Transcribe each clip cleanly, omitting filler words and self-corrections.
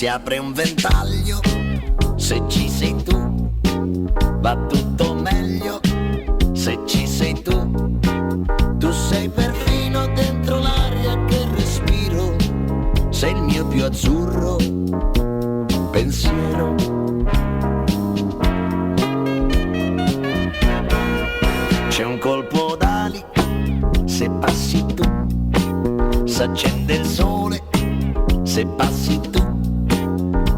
Si apre un ventaglio, se ci sei tu, va tutto meglio, se ci sei tu. Tu sei perfino dentro l'aria che respiro, sei il mio più azzurro pensiero. C'è un colpo d'ali, se passi tu, s'accende il sole, se passi tu.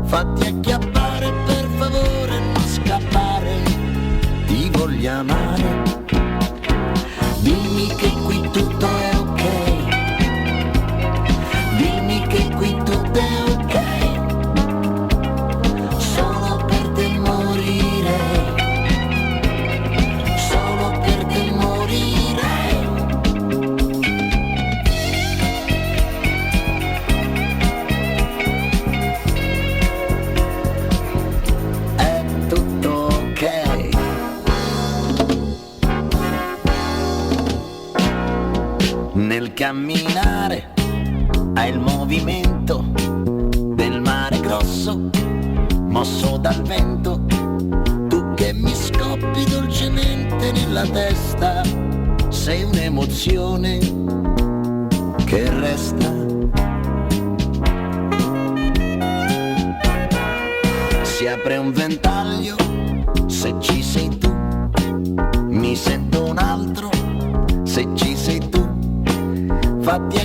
Fatti acchiappare, per favore non scappare, ti voglio amare. Dimmi che qui tutto è ok, dimmi che qui tutto è ok, solo per te morirei, solo per te morirei. È tutto ok. Nel camminare hai il movimento del mare grosso, mosso dal vento. Tu che mi scoppi dolcemente nella testa, sei un'emozione che resta. Si apre un ventaglio, se ci sei tu, mi sento un altro, se ci sei tu. Fatti